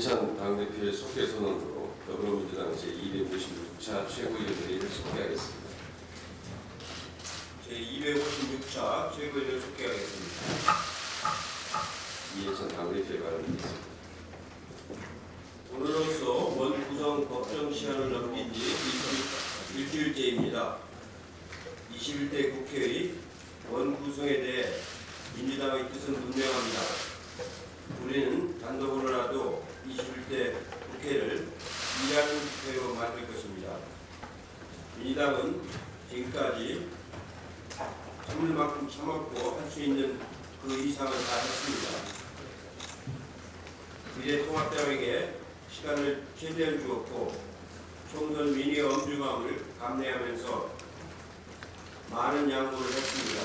이해찬 당대표의 속개 선언으로 더불어민주당 제256차 최고위원회의를 속개하겠습니다. 제256차 최고위원회를 속개하겠습니다. 이해찬 당대표의 발언입니다. 오늘로써 원구성 법정 시한을 넘긴 지 일주일째입니다. 21대 국회의 원구성에 대해 민주당의 뜻은 분명합니다. 우리는 단독으로라도 21대 국회를 일하는 국회로 만들 것입니다. 민주당은 지금까지 참을 만큼 참았고 할 수 있는 그 이상을 다 했습니다. 미래통합당에게 시간을 최대한 주었고 총선 민의의 엄중함을 감내하면서 많은 양보를 했습니다.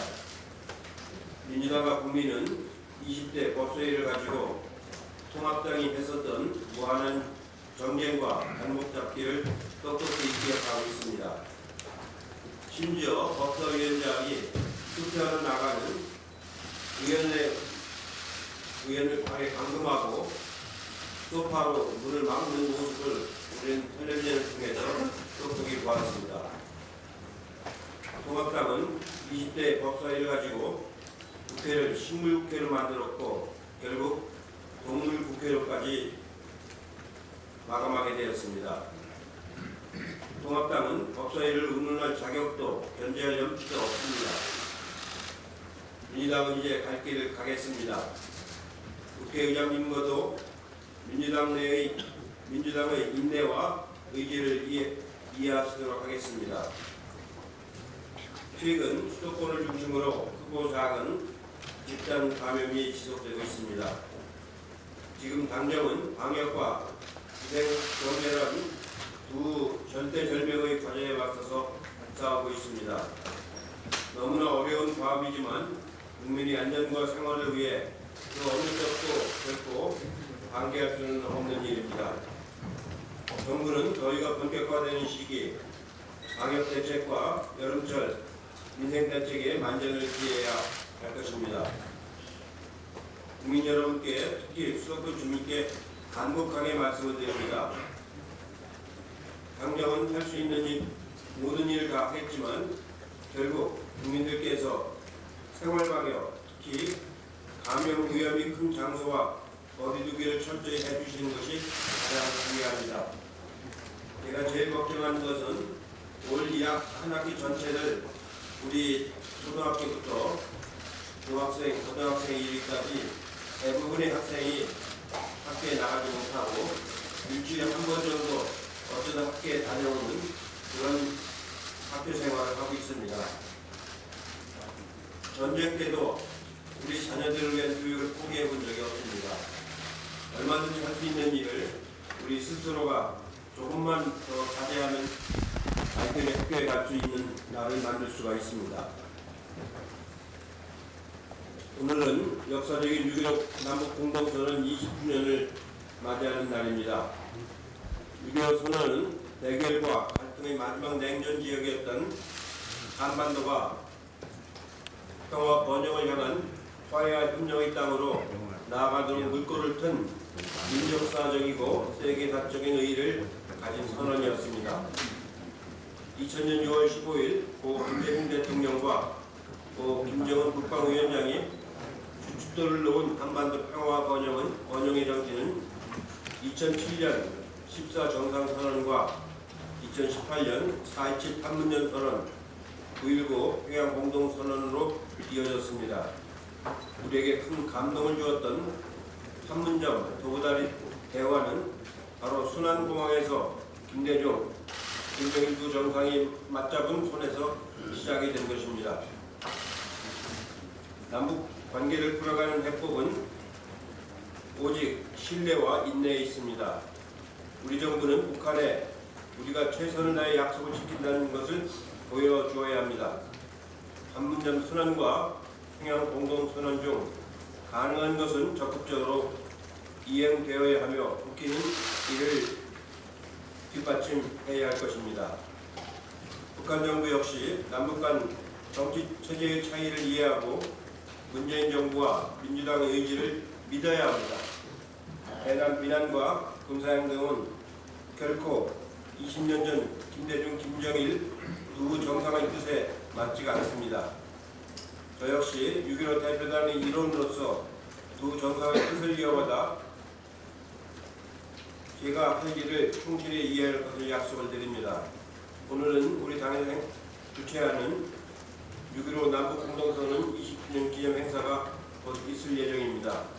민주당과 국민은 20대 법소위를 가지고 통합당이 했었던 무한한 정쟁과 발목 잡기를 똑똑히 기억하고 있습니다. 심지어 법사위원장이 투표하러 나가는 의원을 발에 감금하고 소파로 문을 막는 모습을 우리는 텔레비전을 통해서 똑똑히 보았습니다. 통합당은 20대 법사위를 가지고 국회를 식물국회로 만들었고 결국 동물국회로까지 마감하게 되었습니다. 통합당은 법사위를 운운할 자격도 견제할 염치도 없습니다. 민주당은 이제 갈 길을 가겠습니다. 국회의장님과도 민주당의 인내와 의지를 이해하시도록 하겠습니다. 최근 수도권을 중심으로 크고 작은 집단 감염이 지속되고 있습니다. 지금 당정은 방역과 위생경제라는 두 절대절명의 과제에 맞서서 싸우고 있습니다. 너무나 어려운 과업이지만 국민의 안전과 생활을 위해 그 어느 쪽도 결코 방기할 수는 없는 일입니다. 정부는 더위가 본격화되는 시기 방역대책과 여름철 민생대책에 만전을 기해야 할 것입니다. 국민 여러분께 특히 수도권 주민께 간곡하게 말씀을 드립니다. 당정은 할 수 있는 모든 일을 다 하겠지만 결국 국민들께서 생활방역, 특히 감염 위험이 큰 장소와 거리두기를 철저히 해주시는 것이 가장 중요합니다. 제가 제일 걱정하는 것은 올 2학 한 학기 전체를 우리 초등학교부터 중학생, 고등학생 1위까지 대부분의 학생이 학교에 나가지 못하고 일주일에 한 번 정도 어쩌다 학교에 다녀오는 그런 학교 생활을 하고 있습니다. 전쟁 때도 우리 자녀들을 위한 교육을 포기해 본 적이 없습니다. 얼마든지 할 수 있는 일을 우리 스스로가 조금만 더 자제하면 아이들이 학교에 갈 수 있는 날을 만들 수가 있습니다. 오늘은 역사적인 6.25 남북공동선언 20주년을 맞이하는 날입니다. 6.25 선언은 대결과 갈등의 마지막 냉전 지역이었던 한반도가 평화 번영을 향한 화해와 협력의 땅으로 나아가도록 물꼬를 튼 민족사적이고 세계사적인 의의를 가진 선언이었습니다. 2000년 6월 15일 고 김대중 대통령과 고 김정은 국방위원장이 주춧돌을 놓은 한반도 평화 번영의 정신은 2007년 14 정상선언과 2018년 4.27 판문점 선언, 9.19 평양 공동선언으로 이어졌습니다. 우리에게 큰 감동을 주었던 판문점 도보다리 대화는 바로 순안공항에서 김대중, 김정일 두 정상이 맞잡은 손에서 시작이 된 것입니다. 남북 관계를 풀어가는 해법은 오직 신뢰와 인내에 있습니다. 우리 정부는 북한에 우리가 최선을 다해 약속을 지킨다는 것을 보여주어야 합니다. 판문점 선언과 평양 공동선언 중 가능한 것은 적극적으로 이행되어야 하며 국회는 이를 뒷받침해야 할 것입니다. 북한 정부 역시 남북 간 정치 체제의 차이를 이해하고 문재인 정부와 민주당의 의지를 믿어야 합니다. 해남 민안과 군사행 등은 결코 20년 전 김대중, 김정일 두 정상의 뜻에 맞지가 않습니다. 저 역시 6.15 대표단의 일원으로서 두 정상의 뜻을 이어받아 제가 할 일을 충실히 이해할 것을 약속을 드립니다. 오늘은 우리 당이 주최하는 6.15 남북공동선언 20주년 기념 행사가 곧 있을 예정입니다.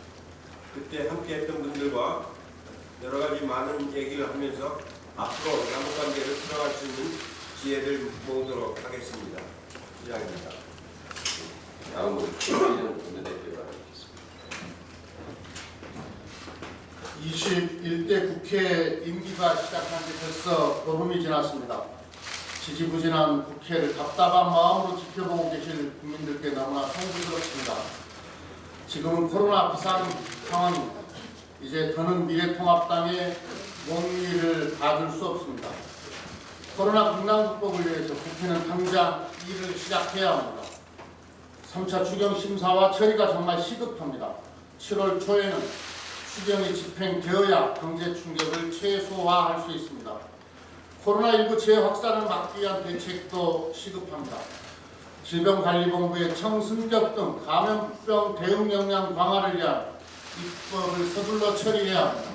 그때 함께했던 분들과 여러 가지 많은 얘기를 하면서 앞으로 남북관계를 풀어갈 수 있는 지혜를 모으도록 하겠습니다. 이상입니다. 다음은 김기현 원내대표가 하겠습니다. 21대 국회 임기가 시작한 지 벌써 보름이 지났습니다. 지지부진한 국회를 답답한 마음으로 지켜보고 계실 국민들께 너무나 송구스럽습니다. 지금은 코로나 비상 상황입니다. 이제 더는 미래통합당의 몽위를 받을 수 없습니다. 코로나 국난 극복을 위해서 국회는 당장 일을 시작해야 합니다. 3차 추경 심사와 처리가 정말 시급합니다. 7월 초에는 추경이 집행되어야 경제 충격을 최소화할 수 있습니다. 코로나19 재확산을 막기 위한 대책도 시급합니다. 질병관리본부의 청승격 등 감염병 대응 역량 강화를 위한 입법을 서둘러 처리해야 합니다.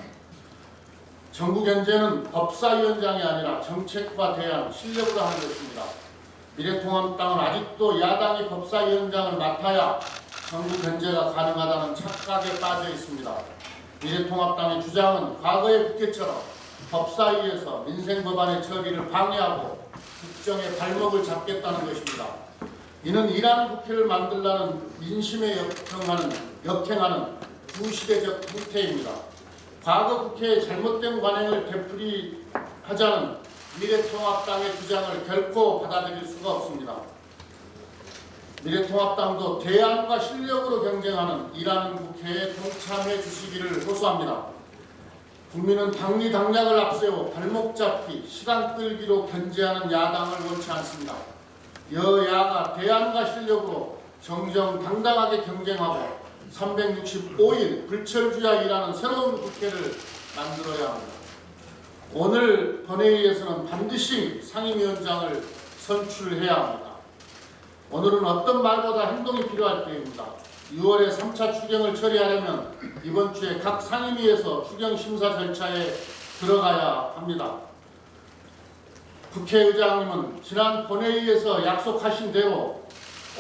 정부 견제는 법사위원장이 아니라 정책과 대안, 실력으로 하는 것입니다. 미래통합당은 아직도 야당이 법사위원장을 맡아야 정부 견제가 가능하다는 착각에 빠져 있습니다. 미래통합당의 주장은 과거의 국회처럼 법사위에서 민생법안의 처리를 방해하고 국정의 발목을 잡겠다는 것입니다. 이는 일하는 국회를 만들라는 민심에 역행하는 부시대적 행태입니다. 과거 국회의 잘못된 관행을 되풀이하자는 미래통합당의 주장을 결코 받아들일 수가 없습니다. 미래통합당도 대안과 실력으로 경쟁하는 일하는 국회에 동참해 주시기를 호소합니다. 국민은 당리당략을 앞세워 발목 잡기, 시간 끌기로 견제하는 야당을 원치 않습니다. 여야가 대안과 실력으로 정정당당하게 경쟁하고 365일 불철주야 일하는 새로운 국회를 만들어야 합니다. 오늘 본회의에서는 반드시 상임위원장을 선출해야 합니다. 오늘은 어떤 말보다 행동이 필요할 때입니다. 6월에 3차 추경을 처리하려면 이번 주에 각 상임위에서 추경 심사 절차에 들어가야 합니다. 국회의장님은 지난 본회의에서 약속하신 대로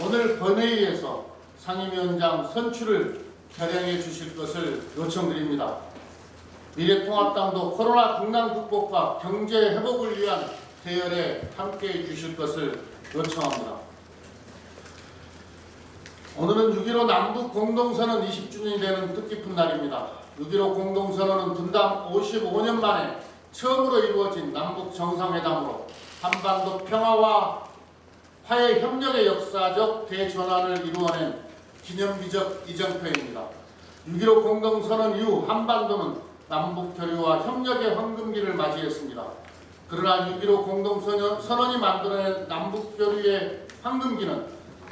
오늘 본회의에서 상임위원장 선출을 결행해 주실 것을 요청드립니다. 미래통합당도 코로나 국난 극복과 경제 회복을 위한 대열에 함께해 주실 것을 요청합니다. 오늘은 6.15 남북 공동선언 20주년이 되는 뜻깊은 날입니다. 6.15 공동선언은 분당 55년 만에 처음으로 이루어진 남북 정상회담으로 한반도 평화와 화해 협력의 역사적 대전환을 이루어낸 기념비적 이정표입니다. 6.15 공동선언 이후 한반도는 남북 교류와 협력의 황금기를 맞이했습니다. 그러나 6.15 공동선언이 만들어낸 남북 교류의 황금기는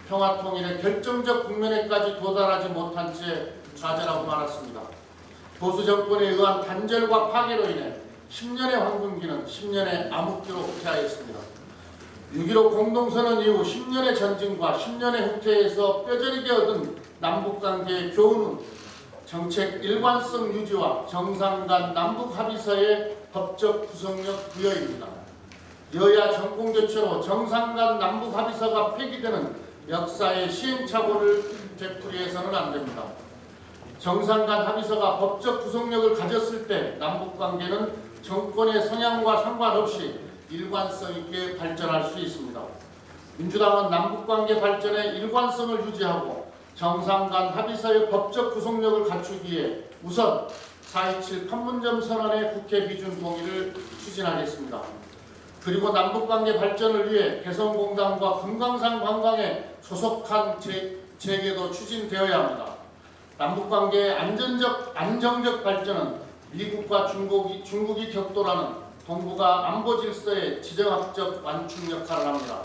평화통일의 결정적 국면에까지 도달하지 못한 채 좌절하고 말았습니다. 보수 정권에 의한 단절과 파괴로 인해 10년의 황금기는 10년의 암흑기로 후퇴하였습니다. 6.15 공동선언 이후 10년의 전진과 10년의 후퇴에서 뼈저리게 얻은 남북관계의 교훈은 정책 일관성 유지와 정상 간 남북 합의서의 법적 구속력 부여입니다. 여야 정권교체로 정상 간 남북 합의서가 폐기되는 역사의 시행착오를 되풀이해서는 안 됩니다. 정상 간 합의서가 법적 구속력을 가졌을 때 남북관계는 정권의 성향과 상관없이 일관성 있게 발전할 수 있습니다. 민주당은 남북관계 발전의 일관성을 유지하고 정상 간 합의서의 법적 구속력을 갖추기 위해 우선 4.27 판문점 선언의 국회 비준 동의를 추진하겠습니다. 그리고 남북관계 발전을 위해 개성공단과 금강산 관광에 소속한 재개도 추진되어야 합니다. 남북관계의 안정적 발전은 미국과 중국이 격돌하는 동북아 안보 질서의 지정학적 완충 역할을 합니다.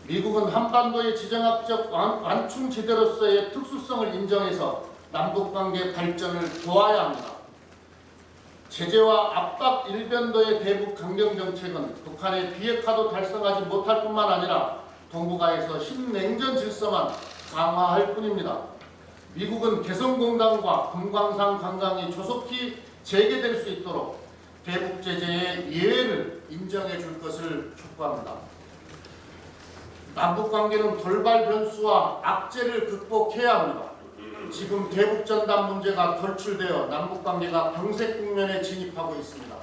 미국은 한반도의 지정학적 완충지대로서의 특수성을 인정해서 남북관계 발전을 도와야 합니다. 제재와 압박 일변도의 대북 강경 정책은 북한의 비핵화도 달성하지 못할 뿐만 아니라 동북아에서 신냉전 질서만 강화할 뿐입니다. 미국은 개성공단과 금강산 관광이 조속히 재개될 수 있도록 대북 제재의 예외를 인정해 줄 것을 촉구합니다. 남북 관계는 돌발 변수와 악재를 극복해야 합니다. 지금 대북 전단 문제가 돌출되어 남북 관계가 병색 국면에 진입하고 있습니다.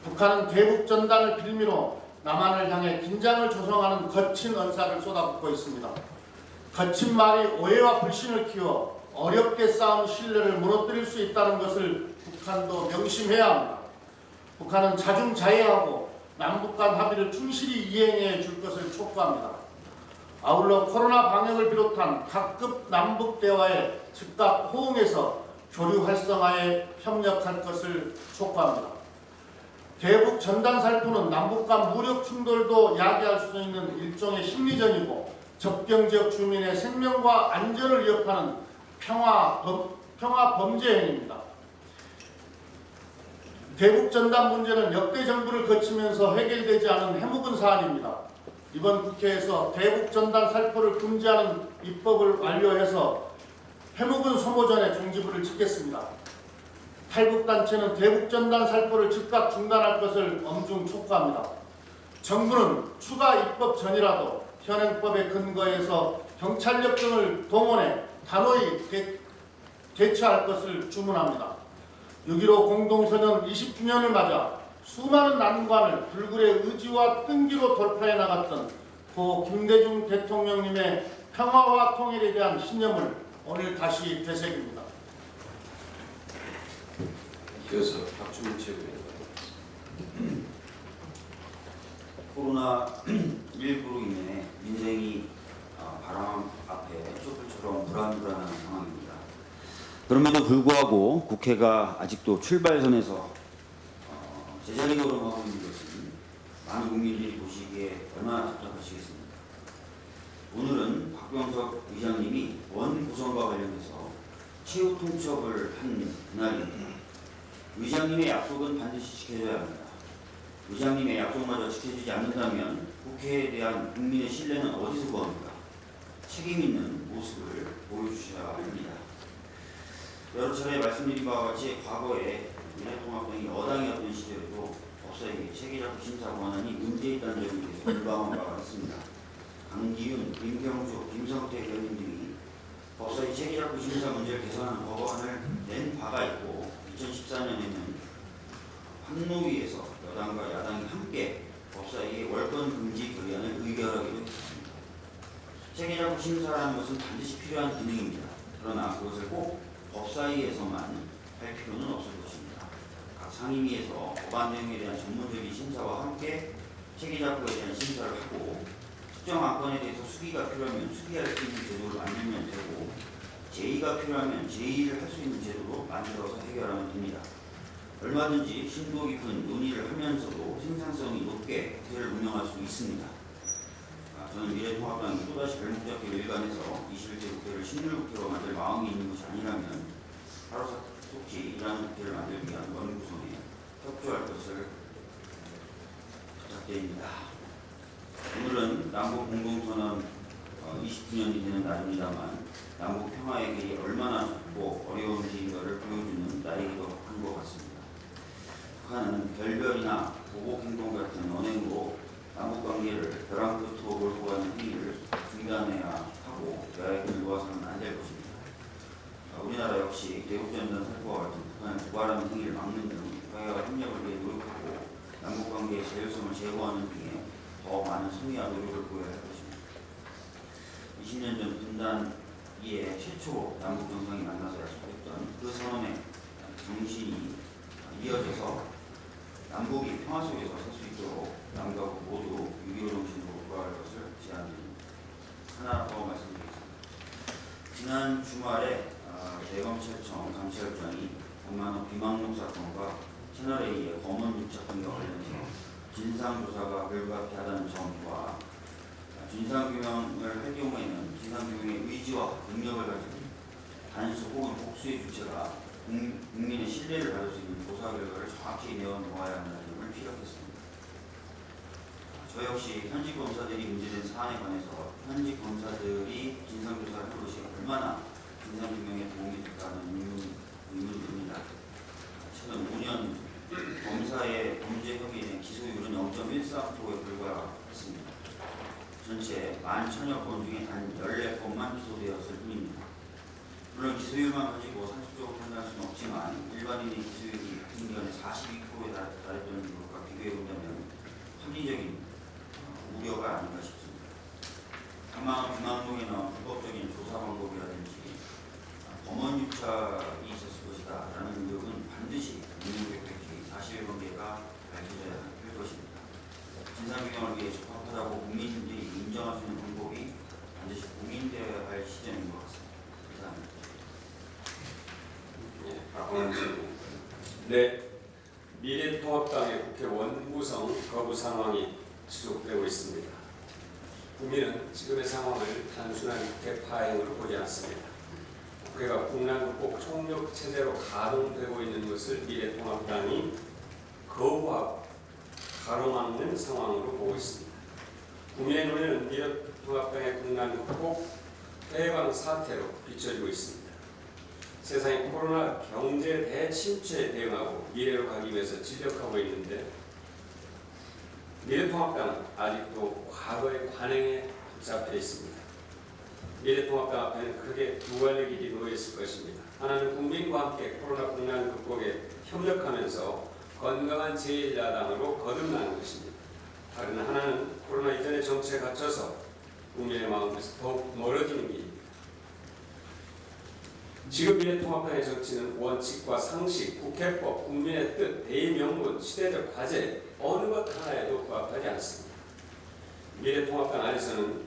북한은 대북 전단을 빌미로 남한을 향해 긴장을 조성하는 거친 언사를 쏟아붓고 있습니다. 거친 말이 오해와 불신을 키워 어렵게 쌓은 신뢰를 무너뜨릴 수 있다는 것을 북한도 명심해야 합니다. 북한은 자중자애하고 남북 간 합의를 충실히 이행해 줄 것을 촉구합니다. 아울러 코로나 방역을 비롯한 각급 남북 대화에 즉각 호응해서 교류 활성화에 협력할 것을 촉구합니다. 대북 전단 살포는 남북 간 무력 충돌도 야기할 수 있는 일종의 심리전이고 접경 지역 주민의 생명과 안전을 위협하는 평화 범죄 행위입니다. 대북 전단 문제는 역대 정부를 거치면서 해결되지 않은 해묵은 사안입니다. 이번 국회에서 대북 전단 살포를 금지하는 입법을 완료해서 해묵은 소모전에 종지부를 짓겠습니다. 탈북단체는 대북 전단 살포를 즉각 중단할 것을 엄중 촉구합니다. 정부는 추가 입법 전이라도 현행법에 근거해서 경찰력 등을 동원해 단호히 대처할 것을 주문합니다. 6.15 공동선언 20주년을 맞아 수많은 난관을 불굴의 의지와 끈기로 돌파해 나갔던 고 김대중 대통령님의 평화와 통일에 대한 신념을 오늘 다시 되새깁니다. 이어서 박주민 최고위원. 코로나19로 인해 민생이 바람 앞에 촛불처럼 불안불안한 상황입니다. 그럼에도 불구하고 국회가 아직도 출발선에서 제자리 걸음하고 있는 것은 많은 국민들이 보시기에 얼마나 답답하시겠습니까? 오늘은 박병석 의장님이 원 구성과 관련해서 최후 통첩을 한 그날입니다. 의장님의 약속은 반드시 지켜줘야 합니다. 의장님의 약속마저 지켜주지 않는다면 국회에 대한 국민의 신뢰는 어디서 구합니까? 책임 있는 모습을 보여주셔야 합니다. 여러 차례 말씀드린 바와 같이 과거에 미래통합당이 여당이었던 시절에도 법사위의 체계작구 심사 권한이 문제있다는 점에 대해서 불방한 바가 있습니다. 강기윤, 김경주, 김성태 의원님 등이 법사위 체계작구 심사 문제를 개선하는 법안을 낸 바가 있고 2014년에는 환노위에서 여당과 야당이 함께 법사위의 월권 금지 결의안을 의결하기로 했습니다. 체계작구 심사라는 것은 반드시 필요한 기능입니다. 그러나 그것을 꼭 법사위에서만 할 필요는 없을 것입니다. 각 상임위에서 법안 내용에 대한 전문적인 심사와 함께 체계작구에 대한 심사를 하고 특정 안건에 대해서 수기가 필요하면 수기할 수 있는 제도를 만들면 되고 제의가 필요하면 제의를 할 수 있는 제도로 만들어서 해결하면 됩니다. 얼마든지 심도 깊은 논의를 하면서도 생산성이 높게 국회를 운영할 수 있습니다. 저는 미래통합당이 또다시 발목 잡기를 일관해서 21대 국회를 신물국회로 만들 마음이 있는 것이 아니라면 하루속히 일하는 국회를 만들기 위한 원구성에 협조할 것을 부탁드립니다. 오늘은 남북 공동선언 20주년이 되는 날입니다만 남북 평화의 길이 얼마나 좁고 어려운 길인가를 보여주는 날이기도 한 것 같습니다. 북한은 결별이나 보복행동 같은 언행으로 남북관계를 벼랑 끝으로 몰고 가는 행위를 중단해야 하고 여야를 놓아서는 안 될 것입니다. 우리나라 역시 대북전단 살포와 같은 북한의 고발하는 행위를 막는 등 여야가 협력을 위해 노력하고 남북관계의 자율성을 제고하는 등에 더 많은 성의와 노력을 보여야 할 것입니다. 20년 전 분단 이에 최초 남북 정상이 만나서 약속했던 그 선언의 정신이 이어져서 남북이 평화 속에서 살 수 있도록 남과 북 모두 6.25 정신으로 돌아갈 것을 제안드립니다. 하나 더 말씀드리겠습니다. 지난 주말에 대검찰청 감찰국장이 강만호 비망록 사건과 채널A의 검언 유착 등과 관련해서 진상조사가 불가피하다는 점과 진상규명을 할 경우에는 진상규명의 의지와 능력을 가진 단수 혹은 복수의 주체가 국민의 신뢰를 받을 수 있는 조사 결과를 정확히 내어놓아야 한다는 점을 피력했습니다. 저 역시 현직 검사들이 문제된 사안에 관해서 현직 검사들이 진상조사를 한 것이 얼마나 진상규명에 도움이 될까는 의문입니다. 최근 5년 검사의 범죄 혐의에 대한 기소율은 0.13%에 불과했습니다. 전체 11,000여 건 중에 단 14건만 기소되었을 뿐입니다. 물론 기소율만 가지고 상식적으로 판단할 수는 없지만 일반인의 기소율이 같은 기간에 42%에 달했던 것과 비교해본다면 합리적인 우려가 아닌가 싶습니다. 다만 비망록에 나온 불법적인 조사 방법이라든지 범원 유착이 있었을 것이다 라는 의혹은 반드시 명백히 사실관계가 밝혀져야 할 것입니다. 진상규명을 위해 적합하다고 국민들이 인정할 수 있는 방법이 반드시 고민되어야 할 시점인 것 같습니다. 감사합니다. 박원순 의원. 네, 미래통합당의 국회 원구성 거부 상황이 지속되고 있습니다. 국민은 지금의 상황을 단순한 국회 파행으로 보지 않습니다. 국회가 국난극복 총력 체제로 가동되고 있는 것을 미래통합당이 거부하고 가로막는 상황으로 보고 있습니다. 국민의 눈에는 미래통합당의 국난극복 해방 사태로 비춰지고 있습니다. 세상의 코로나 경제 대침체에 대응하고 미래로 가기 위해서 진력하고 있는데 미래통합당은 아직도 과거의 관행에 붙잡혀 있습니다. 미래통합당 앞에는 크게 두 가지 길이 놓여 있을 것입니다. 하나는 국민과 함께 코로나 국난 극복에 협력하면서 건강한 제1야당으로 거듭나는 것입니다. 다른 하나는 코로나 이전의 정치에 갇혀서 국민의 마음에서 더욱 멀어지는 길입니다. 지금 미래통합당의 정치는 원칙과 상식, 국회법, 국민의 뜻, 대의명분, 시대적 과제 어느 것 하나에도 부합하지 않습니다. 미래통합당 안에서는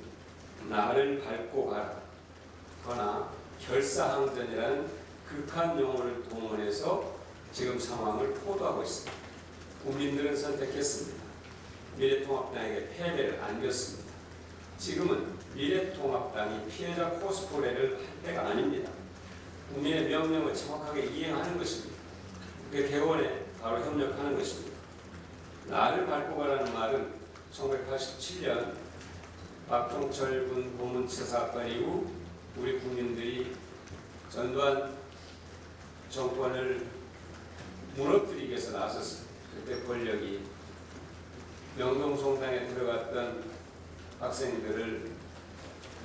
나를 밟고 가라 거나 결사항전이라는 극한 용어를 동원해서 지금 상황을 포도하고 있습니다. 국민들은 선택했습니다. 미래통합당에게 패배를 안겼습니다. 지금은 미래통합당이 피해자 코스프레를 할 때가 아닙니다. 국민의 명령을 정확하게 이행하는 것입니다. 그 개원에 바로 협력하는 것입니다. 나를 밟고 가라는 말은 1987년 박종철 군 고문치 사건 이후 우리 국민들이 전두환 정권을 무너뜨리기 위해서 나섰습니다. 그때 권력이 명동성당에 들어갔던 학생들을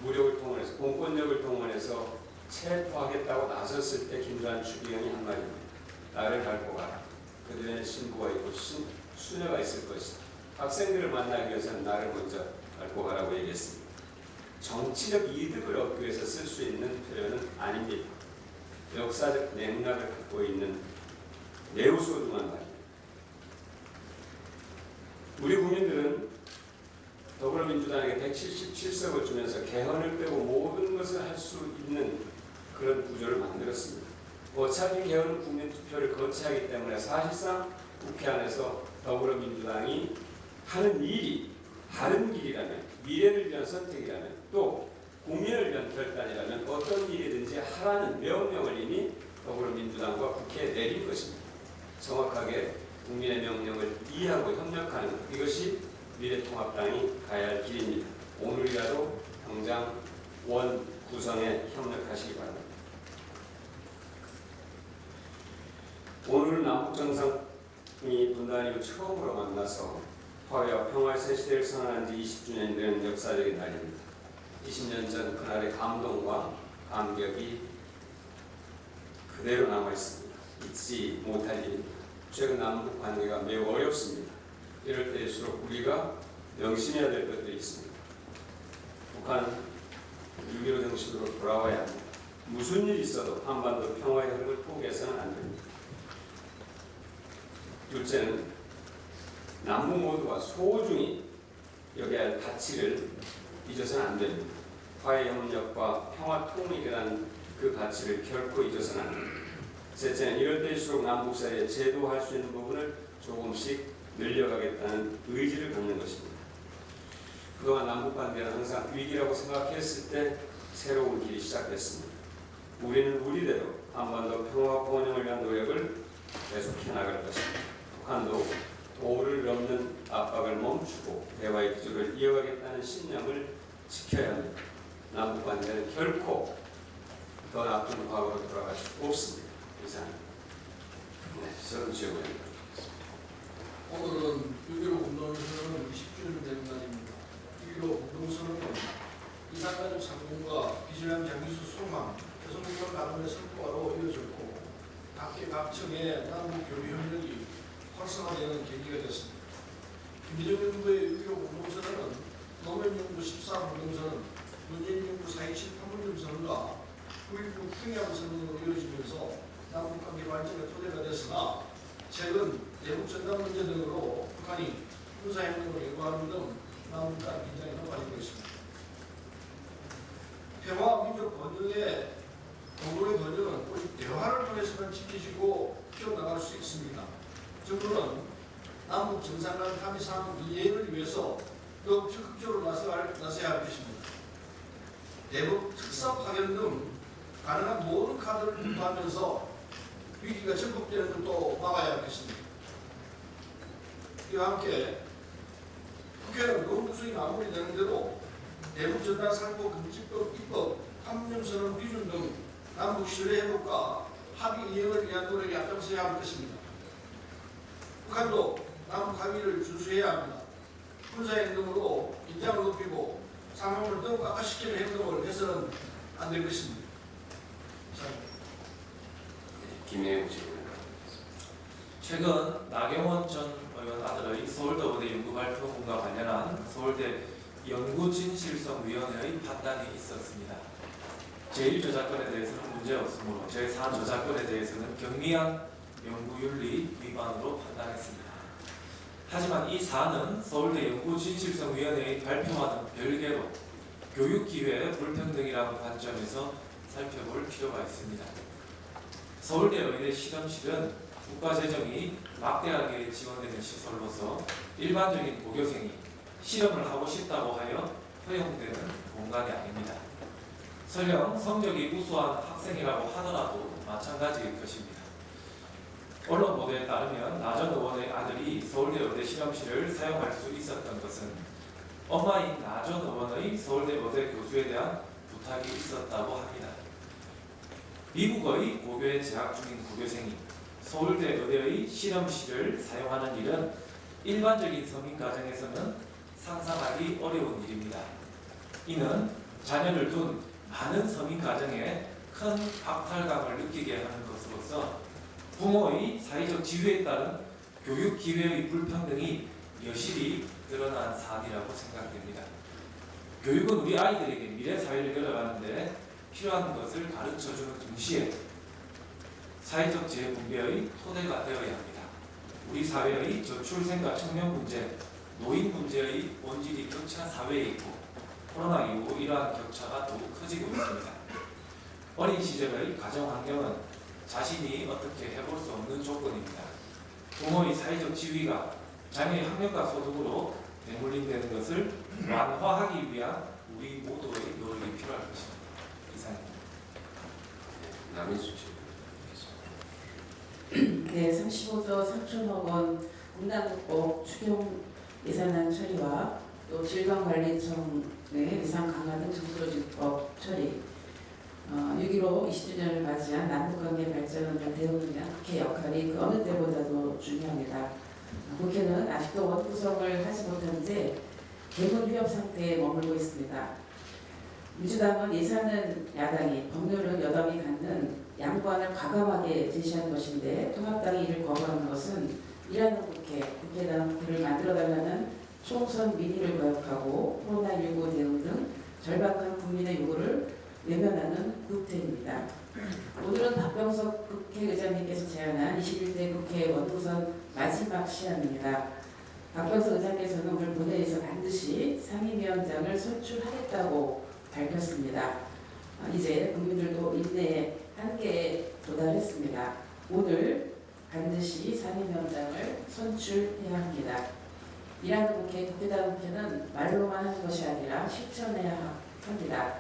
무력을 통해서 공권력을 동원해서 체포하겠다고 나섰을 때 김두한 주기영이 한 말입니다. 나를 밟고 가라. 그들에는 신부가 있고 수녀가 있을 것이다. 학생들을 만나기 위해서는 나를 먼저 밟고 가라고 얘기했습니다. 정치적 이득을 얻기 위해서 쓸 수 있는 표현은 아닙니다. 역사적 맥락을 갖고 있는 매우 소중한 말입니다. 우리 국민들은 더불어민주당에게 177석을 주면서 개헌을 빼고 모든 것을 할 수 있는 그런 구조를 만들었습니다. 어차피 개헌은 국민투표를 거치하기 때문에 사실상 국회 안에서 더불어민주당이 하는 일이 다른 길이라면, 미래를 위한 선택이라면, 또 국민을 위한 결단이라면 어떤 일이든지 하라는 명령을 이미 더불어민주당과 국회에 내린 것입니다. 정확하게 국민의 명령을 이해하고 협력하는 것, 이것이 미래통합당이 가야 할 길입니다. 오늘이라도 당장 원 구성에 협력하시기 바랍니다. 오늘은 남북정상이 분단 이후 처음으로 만나서 화해와 평화의 새 시대를 선언한 지 20주년이 되는 역사적인 날입니다. 20년 전 그날의 감동과 감격이 그대로 남아있습니다. 잊지 못할 일입니다. 최근 남북 관계가 매우 어렵습니다. 이럴 때일수록 우리가 명심해야 될 것들이 있습니다. 북한 6.15 정신으로 돌아와야 합니다. 무슨 일이 있어도 한반도 평화의 흐름을 포기해서는 안 됩니다. 둘째는 남북 모두가 소중히 여겨야 할 가치를 잊어서는 안 됩니다. 화해 협력과 평화 통일이라는 그 가치를 결코 잊어서는 안 됩니다. 셋째는 이럴 때일수록 남북 사이에 제도할 수 있는 부분을 조금씩 늘려가겠다는 의지를 갖는 것입니다. 그동안 남북 관계는 항상 위기라고 생각했을 때 새로운 길이 시작됐습니다. 우리는 우리대로 한반도 평화 번영을 위한 노력을 계속해 나갈 것입니다. 북한도 도를 넘는 압박을 멈추고 대화의 기조를 이어가겠다는 신념을 지켜야 합니다. 남북 관계는 결코 더 나쁜 과거로 돌아갈 수 없습니다. 이상. 서른지역입니다. 오늘은 6.15 공동선언 20주년 되는 날입니다. 6.15 공동선언은 이산가족 상봉과 비질량 장기수 소망, 개성공단 가동의 성과로 이어졌고 각계각층의 남북 교류 협력이 활성화되는 계기가 됐습니다. 김대중 정부의 6.15 공동선언은 노무현 정부 14 공동선언, 문재인 정부 4.27 판문점 선언과 9.19 평양 선언으로 이어지면서 남북관계 발전의 토대가 됐으나 최근 대북 전단 문제 등으로 북한이 군사행동을 예고하는 등 남북 간 긴장이 높아지고 있습니다. 평화 민족 번영의 공동의 번영은 오직 대화를 통해서만 지켜지고 키워나갈 수 있습니다. 정부는 남북 정상간 합의상 이행을 위해서 더욱 적극적으로 나서야 할 것입니다. 대북 특사 파견 등 가능한 모든 카드를 분포하면서 위기가 전복되는 것도 막아야 하겠습니다. 이와 함께 국회는 노원 구성이 마무리되는 대로 대북 전단 상고 금지법 입법, 판문점선언 비준 등 남북 신뢰 회복과 합의 이행을 위한 노력에 앞장서야 할 것입니다. 북한도 남북 합의를 준수해야 합니다. 군사행동으로 긴장을 높이고 상황을 더욱 악화시키는 행동을 해서는 안 될 것입니다. 김혜영 질문입니다. 최근 나경원 전 의원 아들의 서울대 의대 연구 발표문과 관련한 서울대 연구진실성위원회의 판단이 있었습니다. 제1저작권에 대해서는 문제없으므로 제4저작권에 대해서는 경미한 연구윤리 위반으로 판단했습니다. 하지만 이 사안은 서울대 연구진실성위원회의 발표와는 별개로 교육기회 불평등이라는 관점에서 살펴볼 필요가 있습니다. 서울대 의대 실험실은 국가재정이 막대하게 지원되는 시설로서 일반적인 고교생이 실험을 하고 싶다고 하여 허용되는 공간이 아닙니다. 설령 성적이 우수한 학생이라고 하더라도 마찬가지일 것입니다. 언론 보도에 따르면 나 전 의원의 아들이 서울대 의대 실험실을 사용할 수 있었던 것은 엄마인 나 전 의원의 서울대 의대 교수에 대한 부탁이 있었다고 합니다. 미국의 고교에 재학 중인 고교생이 서울대 의대의 실험실을 사용하는 일은 일반적인 서민 가정에서는 상상하기 어려운 일입니다. 이는 자녀를 둔 많은 서민 가정에 큰 박탈감을 느끼게 하는 것으로서 부모의 사회적 지위에 따른 교육 기회의 불평등이 여실히 드러난 사안이라고 생각됩니다. 교육은 우리 아이들에게 미래 사회를 열어가는데 필요한 것을 가르쳐주는 동시에 사회적 재분배의 토대가 되어야 합니다. 우리 사회의 저출생과 청년 문제, 노인 문제의 본질이 격차 사회에 있고 코로나19 이러한 격차가 더욱 커지고 있습니다. 어린 시절의 가정 환경은 자신이 어떻게 해볼 수 없는 조건입니다. 부모의 사회적 지위가 자녀의 학력과 소득으로 대물림되는 것을 완화하기 위한 우리 모두의 노력이 필요할 것입니다. 이상입니다. 남인수 질문. 네, 35조 3천억 원 국난극복 추경 예산안 처리와 또 질병관리청의 예산 강화 등 정부조직법 처리, 6.15 20주년을 맞이한 남북관계 발전을 대응을 위한 국회 역할이 그 어느 때보다도 중요합니다. 국회는 아직도 원구성을 하지 못한 채 개문 위협 상태에 머물고 있습니다. 민주당은 예산은 야당이, 법률은 여당이 갖는 양관을 과감하게 제시한 것인데 통합당이 이를 거부하는 것은 일하는 국회당 국회를 만들어달라는 총선 민의를 거역하고 코로나19 대응 등 절박한 국민의 요구를 외면하는 구태입니다. 오늘은 박병석 국회의장님께서 제안한 21대 국회 원구성 마지막 시간입니다. 박병석 의장께서는 오늘 본회의에서 반드시 상임위원장을 선출하겠다고 밝혔습니다. 이제 국민들도 인내의 한계에 도달했습니다. 오늘 반드시 상임위원장을 선출해야 합니다. 일하는 국회는 말로만 하는 것이 아니라 실천해야 합니다.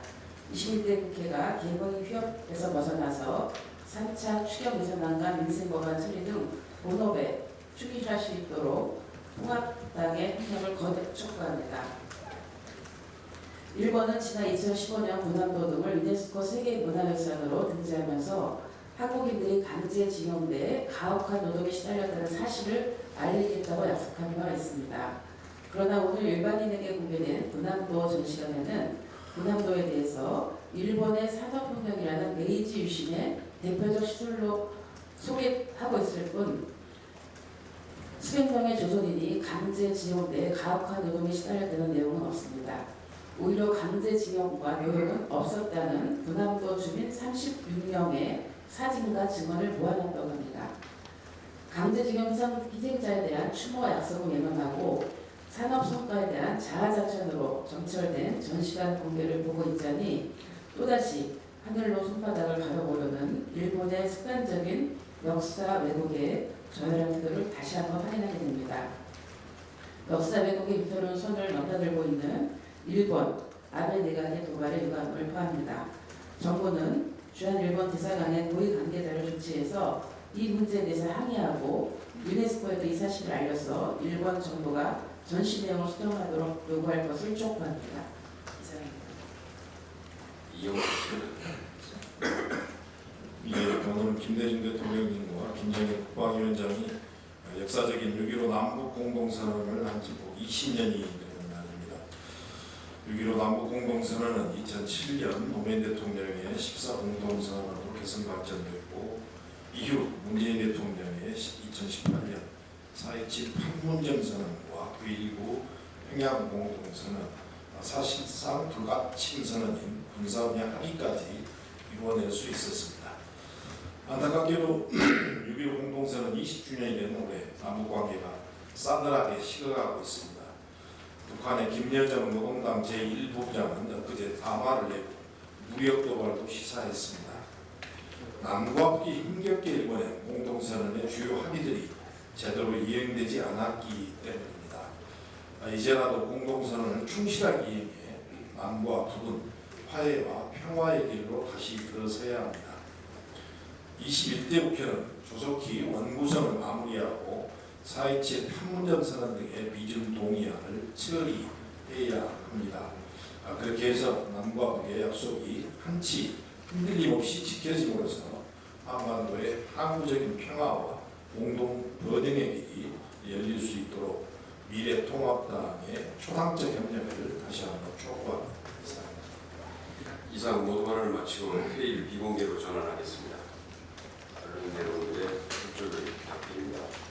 21대 국회가 개본 휴업에서 벗어나서 3차 추경 예산안과 민생법안 처리 등 본업에 충실할 수 있도록 통합당의 협력을 거듭 촉구합니다. 일본은 지난 2015년 고난도 등을 유네스코 세계문화유산으로 등재하면서 한국인들이 강제징용돼 가혹한 노동에 시달렸다는 사실을 알리겠다고 약속한 바가 있습니다. 그러나 오늘 일반인에게 공개된 군함도 전시관에는 군함도에 대해서 일본의 산업혁명이라는 메이지 유신의 대표적 시설로 소개하고 있을 뿐 수백 명의 조선인이 강제징용돼 가혹한 노동에 시달렸다는 내용은 없습니다. 오히려 강제징용과 노동은 없었다는 군함도 주민 36명의 사진과 증언을 모아놨다고 합니다. 강제징용 희생자에 대한 추모와 약속을 예언하고 산업성과에 대한 자아자찬으로 점철된 전시관 공개를 보고 있자니 또다시 하늘로 손바닥을 가려보려는 일본의 습관적인 역사 왜곡의 저열한 태도를 다시 한번 확인하게 됩니다. 역사 왜곡의 위태로운 손을 넘나들고 있는 일본 아베 내각의 도발에 유감을 표합니다. 정부는 주한일본 대사관의 고위 관계자를 조치해서 이 문제에 대해서 항의하고 유네스코에도 이 사실을 알려서 일본 정부가 전시 내용을 수정하도록 요구할 것을 촉구합니다. 이상입니다. 오늘 김대중 대통령님과 김정일 국방위원장이 역사적인 6.15 남북 공동선언을 한 지 20년이 되는 날입니다. 6.15 남북 공동선언은 2007년 노무현 대통령의 14공동선언으로 개선 발전됐고 이후 문재인 대통령의 2018년 4.27 판문점 선언과 9.19 평양 공동선언, 사실상 불가침 선언인 군사합의 합의까지 이루어낼 수 있었습니다. 안타깝게도 6.15 공동선언 20주년이 된 올해 남북관계가 싸늘하게 식어가고 있습니다. 북한의 김여정 노동당 제1부부장은 엊그제 담화를 내고 무력 도발도 시사했습니다. 남과 북이 힘겹게 일궈낸 공동선언의 주요 합의들이 제대로 이행되지 않았기 때문입니다. 이제라도 공동선언을 충실하게 이행해 남과 북은 화해와 평화의 길로 다시 들어서야 합니다. 21대 국회는 조속히 원구성을 마무리하고 4.27 판문점 선언 등의 비준 동의안을 처리해야 합니다. 그렇게 해서 남과 북의 약속이 한치 흔들림 없이 지켜짐으로써 한반도의 항구적인 평화와 공동 번영의 길이 열릴 수 있도록 미래통합당의 초당적 협력을 다시 한번 촉구합니다. 이상 모두 발언을 마치고 회의를 비공개로 전환하겠습니다. 언론 내려오는데 협조를 부탁드립니다.